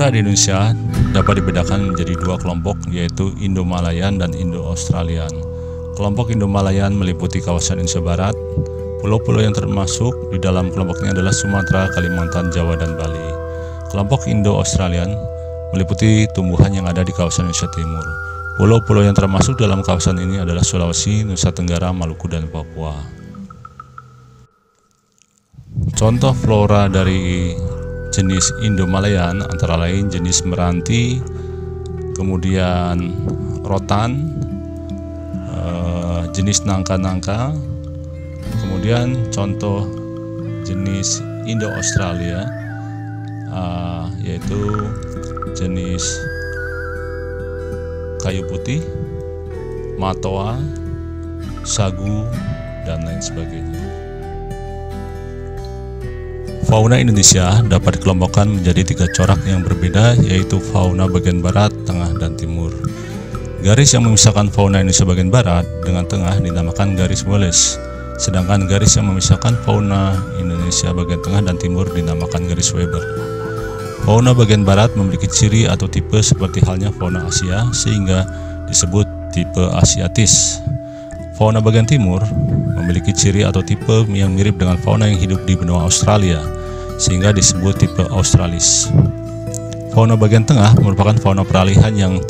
Sumatera di Indonesia dapat dibedakan menjadi dua kelompok, yaitu Indo-Malayan dan Indo-Australian. Kelompok Indo-Malayan meliputi kawasan Indonesia Barat. Pulau-pulau yang termasuk di dalam kelompok ini adalah Sumatera, Kalimantan, Jawa, dan Bali. Kelompok Indo-Australian meliputi tumbuhan yang ada di kawasan Indonesia Timur. Pulau-pulau yang termasuk dalam kawasan ini adalah Sulawesi, Nusa Tenggara, Maluku, dan Papua. Contoh flora dari jenis Indo-Malayan antara lain jenis meranti, kemudian rotan, jenis nangka-nangka, kemudian contoh jenis Indo-Australia yaitu jenis kayu putih, matoa, sagu, dan lain sebagainya. Fauna Indonesia dapat dikelompokkan menjadi 3 corak yang berbeda, yaitu fauna bagian barat, tengah, dan timur. Garis yang memisahkan fauna Indonesia bagian barat dengan tengah dinamakan garis Wallace, sedangkan garis yang memisahkan fauna Indonesia bagian tengah dan timur dinamakan garis Weber. Fauna bagian barat memiliki ciri atau tipe seperti halnya fauna Asia, sehingga disebut tipe Asiatis. Fauna bagian timur memiliki ciri atau tipe yang mirip dengan fauna yang hidup di benua Australia, sehingga disebut tipe Australis. Fauna bagian tengah merupakan fauna peralihan yang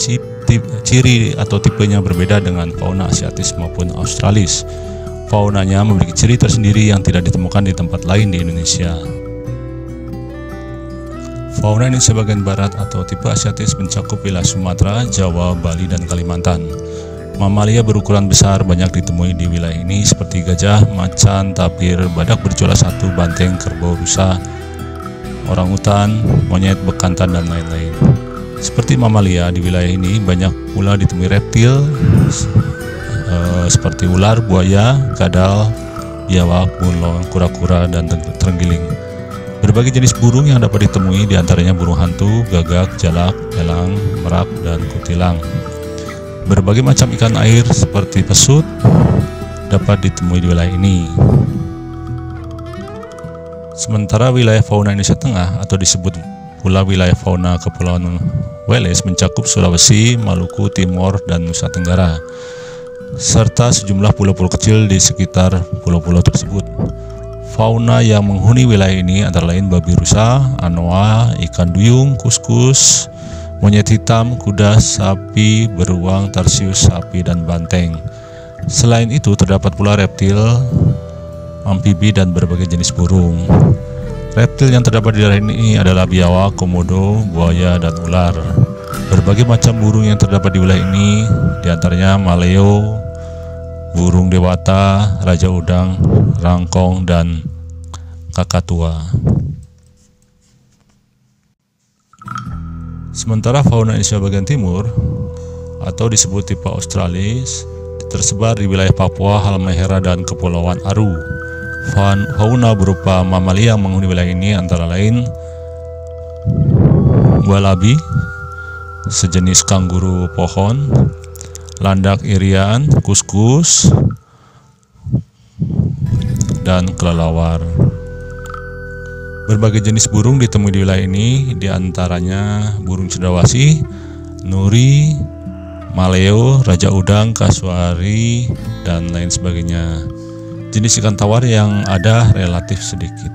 ciri atau tipenya berbeda dengan fauna Asiatis maupun Australis. Faunanya memiliki ciri tersendiri yang tidak ditemukan di tempat lain di Indonesia. Fauna Indonesia bagian barat atau tipe Asiatis mencakup wilayah Sumatera, Jawa, Bali, dan Kalimantan. Mamalia berukuran besar banyak ditemui di wilayah ini seperti gajah, macan, tapir, badak bercula 1, banteng, kerbau, rusa, orangutan, monyet, bekantan, dan lain-lain. Seperti mamalia, di wilayah ini banyak pula ditemui reptil seperti ular, buaya, kadal, biawak, bunglon, kura-kura, dan terenggiling. Berbagai jenis burung yang dapat ditemui diantaranya burung hantu, gagak, jalak, elang, merak, dan kutilang. Berbagai macam ikan air seperti pesut dapat ditemui di wilayah ini. Sementara wilayah fauna Indonesia Tengah atau disebut pula wilayah fauna Kepulauan Wallace mencakup Sulawesi, Maluku, Timor, dan Nusa Tenggara, serta sejumlah pulau-pulau kecil di sekitar pulau-pulau tersebut. Fauna yang menghuni wilayah ini antara lain babi rusa, anoa, ikan duyung, kuskus, monyet hitam, kuda, sapi, beruang, tarsius, sapi, dan banteng. Selain itu terdapat pula reptil, amfibi, dan berbagai jenis burung. Reptil yang terdapat di daerah ini adalah biawak, komodo, buaya, dan ular. Berbagai macam burung yang terdapat di wilayah ini diantaranya maleo, burung dewata, raja udang, rangkong, dan kakatua. Sementara fauna Indonesia bagian timur atau disebut tipe Australis tersebar di wilayah Papua, Halmahera, dan Kepulauan Aru. Fauna berupa mamalia yang menghuni wilayah ini antara lain walabi, sejenis kanguru pohon, landak irian, kuskus, dan kelelawar. Berbagai jenis burung ditemui di wilayah ini, diantaranya burung cendrawasih, nuri, maleo, raja udang, kasuari, dan lain sebagainya. Jenis ikan tawar yang ada relatif sedikit.